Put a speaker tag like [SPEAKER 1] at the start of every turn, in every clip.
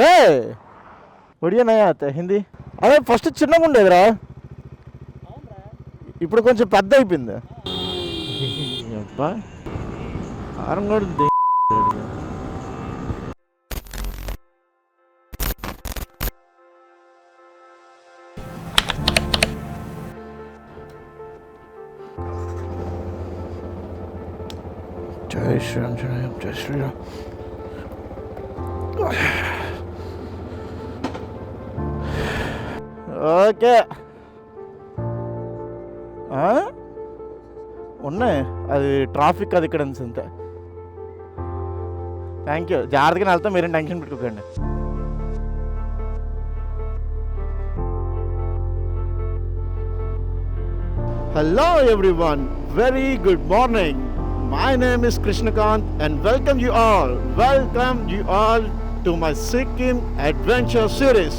[SPEAKER 1] ఏ ఒడియా నయా హిందీ అదే ఫస్ట్ చిన్నగా ఉండేదిరా, ఇప్పుడు కొంచెం పెద్ద అయిపోయింది. అబ్బా కారం కూడా జై శ్రీరామ్ జై శ్రీరామ్. ఓకే ఉన్నాయి, అది ట్రాఫిక్ అది ఇక్కడ అంతే. థ్యాంక్ యూ, జాగ్రత్తగా వెళ్తాం, మీరేం టెన్షన్ పెట్టుకోకండి. Hello everyone, very good morning. My name is Krishnakant and welcome you all to my Sikkim adventure series.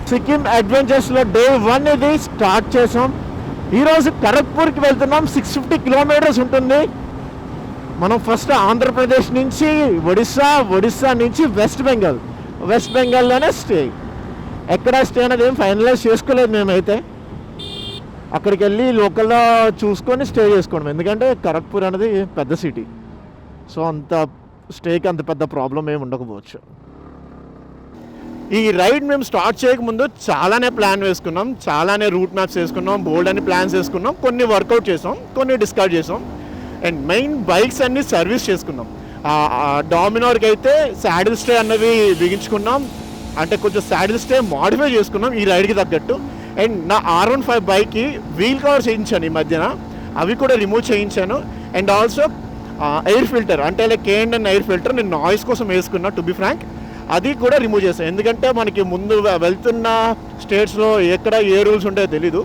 [SPEAKER 1] Sikkim అడ్వెంచర్స్లో డే 1 ఇది స్టార్ట్ చేసాం. ఈరోజు ఖరగ్పూర్కి వెళ్తున్నాం. 650 కిలోమీటర్స్ ఉంటుంది. మనం ఫస్ట్ ఆంధ్రప్రదేశ్ నుంచి ఒడిస్సా నుంచి వెస్ట్ బెంగాల్లోనే స్టే. ఎక్కడ స్టే అనేది ఏం ఫైనలైజ్ చేసుకోలేదు మేమైతే. అక్కడికి వెళ్ళి లోకల్లో చూసుకొని స్టే చేసుకోవడం, ఎందుకంటే ఖరగ్పూర్ అనేది పెద్ద సిటీ, సో అంత స్టేకి అంత పెద్ద ప్రాబ్లం ఏమి ఉండకపోవచ్చు. ఈ రైడ్ మేము స్టార్ట్ చేయకముందు చాలానే ప్లాన్ వేసుకున్నాం, చాలానే రూట్ మ్యాప్స్ వేసుకున్నాం, బోల్డ్ అని ప్లాన్స్ వేసుకున్నాం, కొన్ని వర్కౌట్ చేసాం, కొన్ని డిస్కార్డ్ చేసాం. అండ్ మెయిన్ బైక్స్ అన్ని సర్వీస్ చేసుకున్నాం. డామినార్కి అయితే శాడిల్ స్టే అన్నవి బిగించుకున్నాం, అంటే కొంచెం శాడిల్ స్టే మాడిఫై చేసుకున్నాం ఈ రైడ్కి తగ్గట్టు. అండ్ నా R15 బైక్కి వీల్ కవర్ చేయించాను ఈ మధ్యన, అవి కూడా రిమూవ్ చేయించాను. అండ్ ఆల్సో ఎయిర్ ఫిల్టర్, అంటే లైక్ K&N ఎయిర్ ఫిల్టర్ నేను నాయిస్ కోసం వేసుకున్నా, టు బి ఫ్రాంక్ అది కూడా రిమూవ్ చేస్తాను. ఎందుకంటే మనకి ముందు వెళ్తున్న స్టేట్స్లో ఎక్కడ ఏ రూల్స్ ఉంటాయో తెలీదు,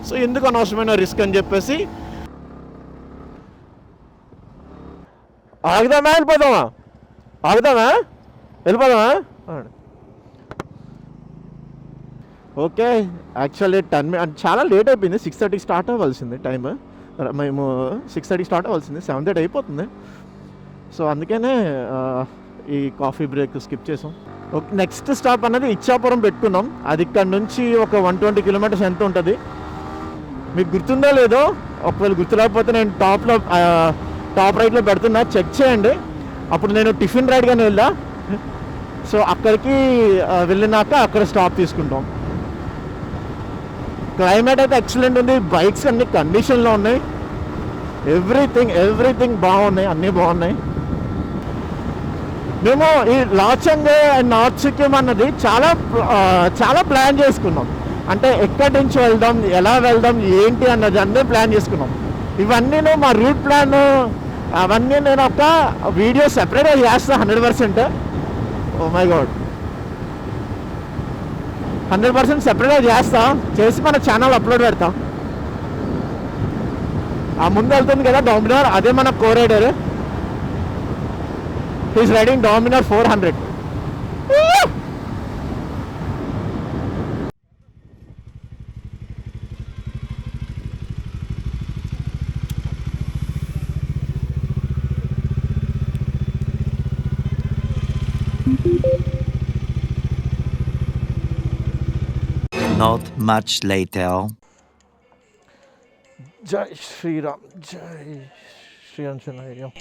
[SPEAKER 1] సో ఎందుకు అనవసరమైన రిస్క్ అని చెప్పేసి. వెళ్ళిపోదామా ఓకే. యాక్చువల్లీ 10 minutes చాలా లేట్ అయిపోయింది. 6:30 స్టార్ట్ అవ్వాల్సింది టైమ్, మేము 6:30 స్టార్ట్ అవ్వాల్సింది, 7:30 అయిపోతుంది. సో అందుకనే ఈ కాఫీ బ్రేక్ స్కిప్ చేసాం. ఓకే, నెక్స్ట్ స్టాప్ అన్నది ఇచ్చాపురం పెట్టుకున్నాం. అది ఇక్కడ నుంచి ఒక 120 కిలోమీటర్స్ ఎంత ఉంటుంది మీకు గుర్తుందో లేదో, ఒకవేళ గుర్తు లేకపోతే నేను టాప్ రైట్లో పెడుతున్నా, చెక్ చేయండి. అప్పుడు నేను టిఫిన్ రైడ్గానే వెళ్ళా, సో అక్కడికి వెళ్ళినాక అక్కడ స్టాప్ తీసుకుంటాం. క్లైమేట్ అయితే ఎక్సలెంట్ ఉంది, బైక్స్ అన్ని కండిషన్లో ఉన్నాయి, ఎవ్రీథింగ్ బాగున్నాయి, అన్నీ బాగున్నాయి. మేము ఈ లాచంగ్ అండ్ నార్త్ సిక్కిం అన్నది చాలా ప్లాన్ చేసుకున్నాం. అంటే ఎక్కడి నుంచి వెళ్దాం, ఎలా వెళ్దాం, ఏంటి అన్నది అన్నీ ప్లాన్ చేసుకున్నాం. ఇవన్నీ మా రూట్ ప్లాన్ అవన్నీ నేను ఒక వీడియో సెపరేట్గా చేస్తాను 100%. ఓ మై గాడ్, 100% సెపరేట్గా చేసి మన ఛానల్ అప్లోడ్ పెడతాం. ఆ ముందు వెళ్తుంది కదా డామినార్, అదే మన కో rider. He's riding Dominar 400.
[SPEAKER 2] Not much later.
[SPEAKER 1] Jai Shri Ram, Jai Shri Anjaneyam.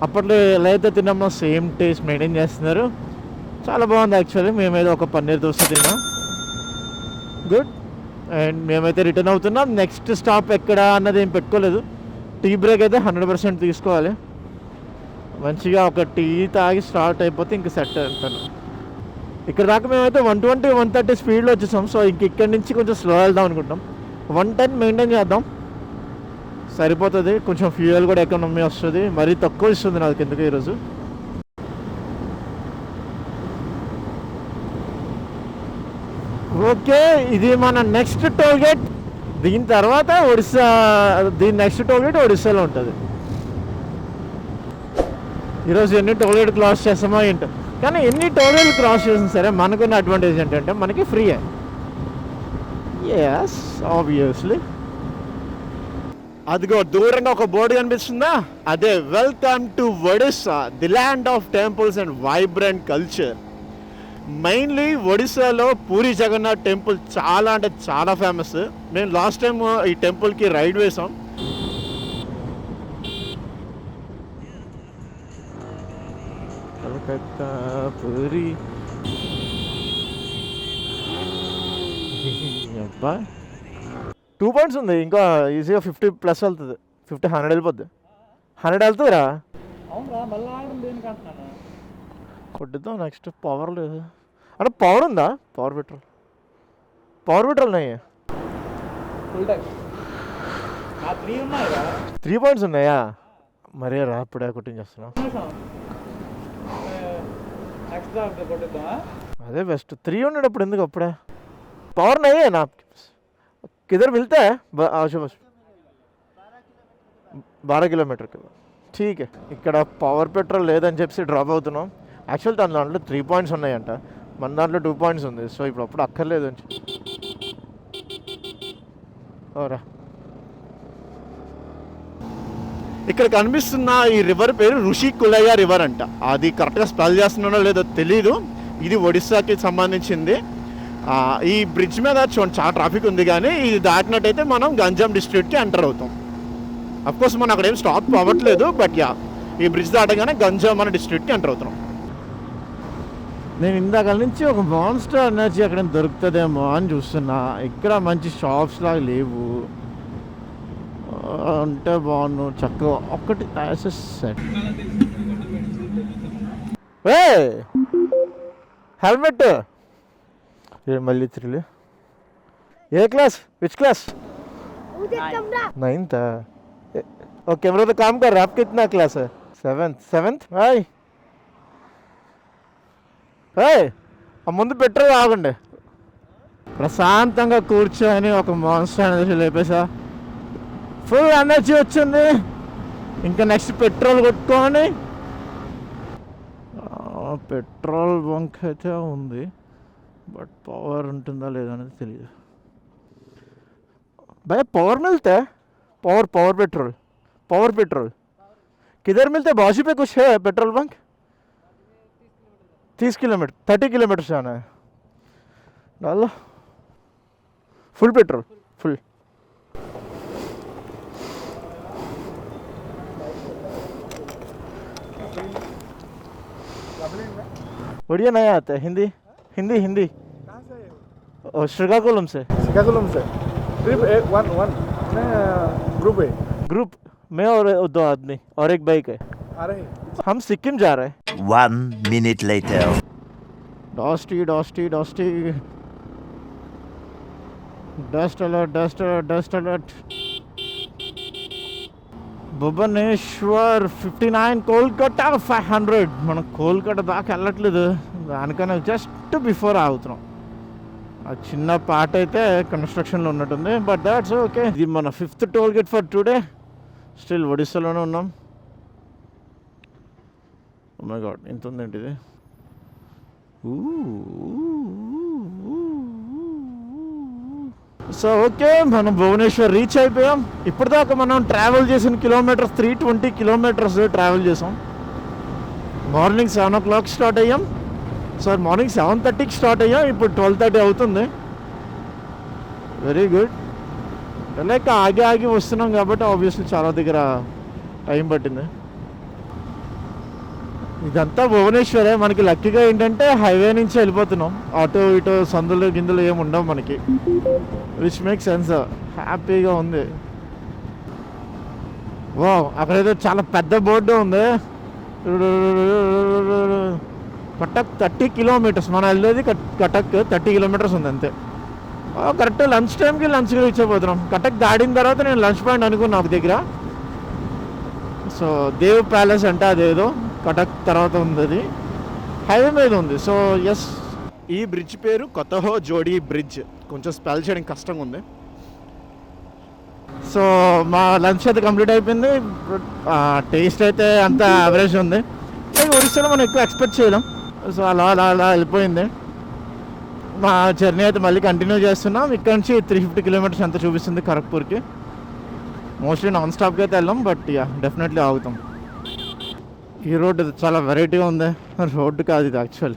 [SPEAKER 1] అప్పట్లో ఎలా అయితే తిన్నామో సేమ్ టేస్ట్ మెయింటైన్ చేస్తున్నారు, చాలా బాగుంది. యాక్చువల్లీ మేమేదో ఒక పన్నీర్ దోశ తిన్నాం. గుడ్. అండ్ మేమైతే రిటర్న్ అవుతున్నాం. నెక్స్ట్ స్టాప్ ఎక్కడ అన్నది ఏం పెట్టుకోలేదు. టీ బ్రేక్ అయితే 100% తీసుకోవాలి. మంచిగా ఒక టీ తాగి స్టార్ట్ అయిపోతే ఇంక సెట్ అవుతాను. ఇక్కడ దాకా మేమైతే 120, 130 స్పీడ్లో వచ్చేసాం. సో ఇంక ఇక్కడి నుంచి కొంచెం స్లో వెళ్దాం అనుకుంటాం. 110 మెయింటైన్ చేద్దాం, సరిపోతుంది. కొంచెం ఫ్యూయల్ కూడా ఎకానమీ వస్తుంది. మరీ తక్కువ ఇస్తుంది నాకు ఎందుకు ఈరోజు. ఓకే, ఇది మన నెక్స్ట్ టోల్గేట్. దీని తర్వాత ఒడిస్సా, దీని నెక్స్ట్ టోల్గేట్ ఒడిస్సాలో ఉంటుంది. ఈరోజు ఎన్ని టోల్గేట్ క్రాస్ చేస్తామో ఏంటో. కానీ ఎన్ని టోల్గేట్ క్రాస్ చేసినా సరే మనకున్న అడ్వాంటేజ్ ఏంటంటే మనకి ఫ్రీయే. Yes, obviously. అదిగో దూరంగా ఒక బోర్డు కనిపిస్తుందా, అదే welcome to Odisha, the land of temples and vibrant culture. Mainly ఒడిస్సాలో పూరి జగన్నాథ్ టెంపుల్ చాలా అంటే చాలా ఫేమస్. నేను లాస్ట్ టైం ఈ టెంపుల్కి రైడ్ వేసాం. కలకత్తా, పూరి. అబ్బా 2 పాయింట్స్ ఉంది. ఇంకా ఈజీగా 50+ వెళ్తుంది. 50, 100 వెళ్ళిపోద్ది. 100 వెళ్తుందిరా. కొట్టిద్దాం. నెక్స్ట్ పవర్ లేదు అంటే పవర్ ఉందా? పవర్ పెట్రోల్ ఉన్నాయా? 3 పాయింట్స్ ఉన్నాయా? మరే రా, ఇప్పుడే కొట్టించేస్తున్నా. అదే బెస్ట్. 3 ఉండేటప్పుడు ఎందుకు అప్పుడే? పవర్ నయ్యే నా किधर मिलता है? अच्छा बस 12 किलोमीटर కదా. ఠీక్. ఇక్కడ పవర్ పెట్రోల్ లేదని చెప్పి డ్రాప్ అవుతున్నాం. యాక్చువల్ దాంట్లో 3 పాయింట్స్ ఉన్నాయంట, మన దాంట్లో 2 పాయింట్స్ ఉంది. సో ఇప్పుడు అప్పుడు అక్కర్లేదు అని ఓరా. ఇక్కడ కనిపిస్తున్న ఈ రివర్ పేరు ఋషికులయ రివర్ అంట. అది కరెక్ట్గా స్పెల్ చేస్తున్నానో లేదో తెలీదు. ఇది ఒడిస్సాకి సంబంధించింది. ఈ బ్రిడ్జ్ మీద చాలా ట్రాఫిక్ ఉంది, కానీ ఇది దాటినట్టయితే మనం గంజాం డిస్ట్రిక్ట్కి ఎంటర్ అవుతాం. అఫ్కోర్స్ మనం అక్కడ ఏం స్టాప్ అవ్వట్లేదు, బట్ యా, ఈ బ్రిడ్జ్ దాటగానే గంజాం మన డిస్ట్రిక్ట్కి ఎంటర్ అవుతున్నాం. నేను ఇందాక నుంచి ఒక మాన్స్టర్ ఎనర్జీ అక్కడ దొరుకుతుందేమో అని చూస్తున్నా. ఇక్కడ మంచి షాప్స్ లాగా లేవు, అంటే బాగున్నాను చక్కగా ఒక్కటి సెట్. హెల్మెట్ మళ్ళీ తిరిగి. ఏ క్లాस? Which class? 9th. और कैमरा तो काम कर रहा है. आप कितना क्लास है? 7th. हाय ముందు పెట్రోల్ ఆగండి. ప్రశాంతంగా కూర్చొని ఒక మాన్స్టర్ ఎనర్జీ లేపేసా. ఫుల్ ఎనర్జీ వచ్చింది. ఇంకా నెక్స్ట్ పెట్రోల్ కొట్టుకొని, పెట్రోల్ బంక్ అయితే ఉంది, बट पावर ఉంటుందా లేదా అనేది తెలియదు. भैया पावर मिलता है? पावर पेट्रोल किधर मिलता है? बाजू पे कुछ है पेट्रोल बंक? 30 किलोमीटर 30 किलोमीटर से आना है. डालो फुल पेट्रोल फुल. बढ़िया नहीं आता है. हिंदी कहाँ से? और श्रीकाकुलम से. ट्रिप 1 ग्रुप मैं और 2 आदमी और एक बाइक है. आ रहे हम सिक्किम जा रहे हैं.
[SPEAKER 2] 1 minute later.
[SPEAKER 1] Dusty dust alert. Bhubaneswar 59, Kolkata 500. మనం కోల్కతా దాకా వెళ్ళట్లేదు, దానికన్నా జస్ట్ బిఫోర్ ఆగుతున్నాం. ఆ చిన్న పార్ట్ అయితే కన్స్ట్రక్షన్లో ఉన్నట్టుంది, బట్ దాట్స్ ఓకే. ఇది మన 5th tollgate for today. Still ఒడిస్సాలోనే ఉన్నాం. ఓ మై గాడ్, ఎంత ఉందేంటి ఇది. సో ఓకే, మనం భువనేశ్వర్ రీచ్ అయిపోయాం. ఇప్పటిదాకా మనం ట్రావెల్ చేసిన కిలోమీటర్స్ 320 కిలోమీటర్స్ ట్రావెల్ చేసాం. మార్నింగ్ 7 o'clock స్టార్ట్ అయ్యాం. సార్ మార్నింగ్ 7:30కి స్టార్ట్ అయ్యాం. ఇప్పుడు 12:30 అవుతుంది. Very good. లైక్ ఆగి వస్తున్నాం కాబట్టి ఆబ్వియస్లీ చాలా దగ్గర టైం పట్టింది. ఇదంతా భువనేశ్వరే. మనకి లక్కీగా ఏంటంటే హైవే నుంచి వెళ్ళిపోతున్నాం. అటు ఇటు సందులు గిందులు ఏమి ఉండవు మనకి, విచ్ మేక్ సెన్స్. హ్యాపీగా ఉంది. వా, అక్కడైతే చాలా పెద్ద బోర్డు ఉంది. కటక్ 30 కిలోమీటర్స్. మనం వెళ్ళేది కటక్ 30 కిలోమీటర్స్ ఉంది అంతే. కరెక్ట్ లంచ్ టైంకి లంచ్కి రీచ్ అయిపోతున్నాం. కటక్ దాటిన తర్వాత నేను లంచ్ పాయింట్ అనుకున్నా ఒక దగ్గర. సో దేవ్ ప్యాలెస్ అంటే అదేదో కటక్ తర్వాత ఉంది, అది హైవే మీద ఉంది. సో ఎస్, ఈ బ్రిడ్జ్ పేరు కొత్తహో జోడీ బ్రిడ్జ్. కొంచెం స్పెల్ చేయడం కష్టంగా ఉంది. సో మా లంచ్ అయితే కంప్లీట్ అయిపోయింది. టేస్ట్ అయితే అంత యావరేజ్ ఉంది. ఒరిస్సాలో మనం ఎక్కువ ఎక్స్పెక్ట్ చేయలేం. సో అలా అలా అలా వెళ్ళిపోయింది. మా జర్నీ అయితే మళ్ళీ కంటిన్యూ చేస్తున్నాం. ఇక్కడ నుంచి 350 కిలోమీటర్స్ ఎంత చూపిస్తుంది ఖరగ్పూర్కి. మోస్ట్లీ నాన్ స్టాప్కి అయితే వెళ్ళాం, బట్ యా డెఫినెట్లీ ఆగుతాం. ఈ రోడ్డు చాలా వెరైటీగా ఉంది. రోడ్డు కాదు ఇది యాక్చువల్.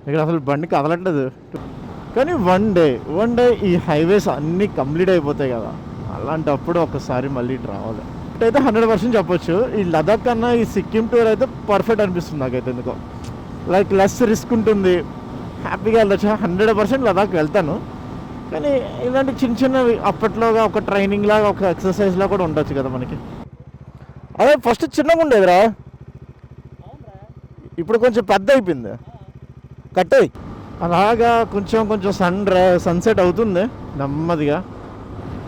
[SPEAKER 1] ఇక్కడ అసలు బండి కదలట్లేదు. కానీ వన్ డే ఈ హైవేస్ అన్నీ కంప్లీట్ అయిపోతాయి కదా, అలాంటప్పుడు ఒకసారి మళ్ళీ రావాలి. అయితే 100% చెప్పొచ్చు. ఈ లదాఖ్ కన్నా ఈ సిక్కిం టూర్ అయితే పర్ఫెక్ట్ అనిపిస్తుంది నాకైతే. ఎందుకో లైక్ లెస్ రిస్క్ ఉంటుంది, హ్యాపీగా వెళ్ళొచ్చు. 100% లదాఖ్ వెళ్తాను. కానీ ఇలాంటి చిన్న చిన్నవి అప్పట్లోగా ఒక ట్రైనింగ్ లాగా, ఒక ఎక్సర్సైజ్ లాగా కూడా ఉండొచ్చు కదా మనకి. అదే ఫస్ట్ చిన్నగా ఉండేదిరా, ఇప్పుడు కొంచెం పెద్ద అయిపోయింది. కట్టేయి అలాగా కొంచెం సన్సెట్ అవుతుంది నెమ్మదిగా.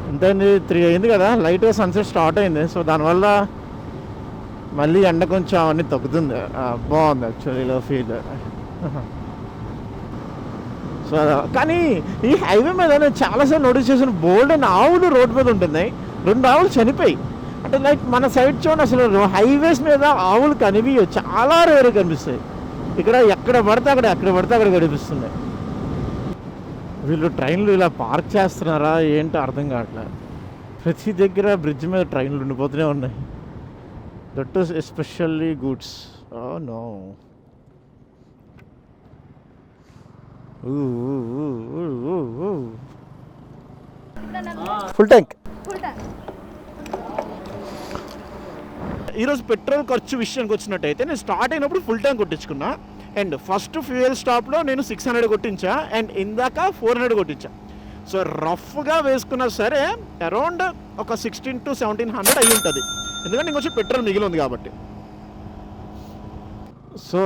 [SPEAKER 1] ఎంతైంది 3 అయింది కదా, లైట్గా సన్సెట్ స్టార్ట్ అయింది. సో దానివల్ల మళ్ళీ ఎండ కొంచెం అవన్నీ తగ్గుతుంది. బాగుంది యాక్చువల్లీ ఇలా ఫీల్. సో కానీ ఈ హైవే మీద నేను చాలాసార్లు నోటీస్ చేసిన బోల్డ్ అండ్ ఆవులు రోడ్ మీద ఉంటున్నాయి. 2 ఆవులు చనిపోయి. అంటే లైక్ మన సైడ్ చూడండి, అసలు హైవేస్ మీద ఆవులు కనిపించవు, చాలా రేరు కనిపిస్తాయి. ఇక్కడ ఎక్కడ పడితే అక్కడ కనిపిస్తున్నాయి. వీళ్ళు ట్రైన్లు ఇలా పార్క్ చేస్తున్నారా ఏంటో అర్థం కావట్లేదు. ప్రతి దగ్గర బ్రిడ్జ్ మీద ట్రైన్లు ఉండిపోతూనే ఉన్నాయి. That is especially goods. Oh no. Full tank. ఈరోజు పెట్రోల్ ఖర్చు విషయానికి వచ్చినట్టయితే నేను స్టార్ట్ అయినప్పుడు ఫుల్ ట్యాంక్ కొట్టించుకున్నా. అండ్ ఫస్ట్ ఫ్యూయల్ స్టాప్లో నేను 600 కొట్టించా, అండ్ ఇందాక 400 కొట్టించా. సో రఫ్గా వేసుకున్నా సరే అరౌండ్ ఒక 1600 to 1700 అయ్యి ఉంటుంది, ఎందుకంటే ఇంకొంచెం పెట్రోల్ మిగిలి ఉంది కాబట్టి. So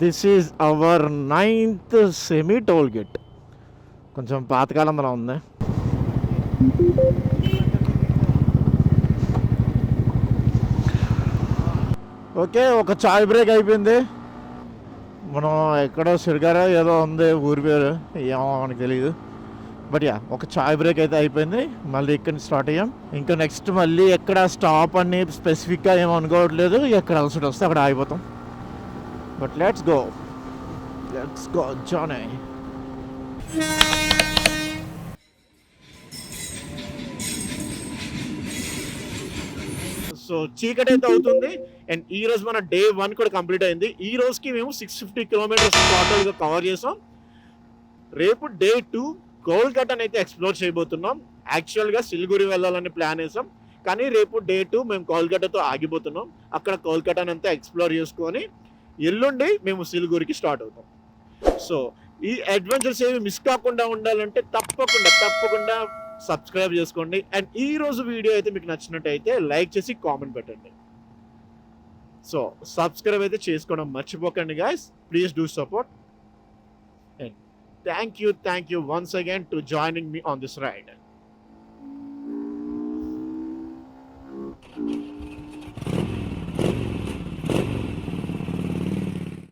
[SPEAKER 1] this is our 9th semi toll gate. కొంచెం పాతకాలంలో ఉంది. ఓకే, ఒక చాయ్ బ్రేక్ అయిపోయింది. మనం ఎక్కడో సిరిగారా ఏదో ఉంది ఊరి పేరు, ఏమో మనకు తెలియదు. బట్ యా, ఒక చాయ్ బ్రేక్ అయితే అయిపోయింది. మళ్ళీ ఇక్కడ స్టార్ట్ అయ్యాం. ఇంకా నెక్స్ట్ మళ్ళీ ఎక్కడ స్టాప్ అని స్పెసిఫిక్గా ఏమో అనుకోవట్లేదు. ఎక్కడ అలసట వస్తే అక్కడ ఆగిపోతాం. But let's go Johnny. So చీకటి అయితే అవుతుంది. అండ్ ఈ రోజు మన డే 1 కూడా కంప్లీట్ అయింది. ఈ రోజుకి మేము 650 కిలోమీటర్స్ టోటల్గా కవర్ చేసాం. రేపు డే 2 కోల్కతాని అయితే ఎక్స్ప్లోర్ చేయబోతున్నాం. యాక్చువల్గా సిలిగురి వెళ్ళాలని ప్లాన్ వేసాం, కానీ రేపు డే 2 మేము కోల్కతాతో ఆగిపోతున్నాం. అక్కడ కోల్కతాని అంతా ఎక్స్ప్లోర్ చేసుకొని ఎల్లుండి మేము సిలిగురికి స్టార్ట్ అవుతాం. సో ఈ అడ్వెంచర్స్ ఏమి మిస్ కాకుండా ఉండాలంటే తప్పకుండా సబ్స్క్రైబ్ చేసుకోండి. అండ్ ఈ రోజు వీడియో అయితే మీకు నచ్చినట్టయితే లైక్ చేసి కామెంట్ పెట్టండి. సో సబ్స్క్రైబ్ అయితే చేసుకోవడం మర్చిపోకండి guys. Please do support. And thank you once again to joining me on this ride.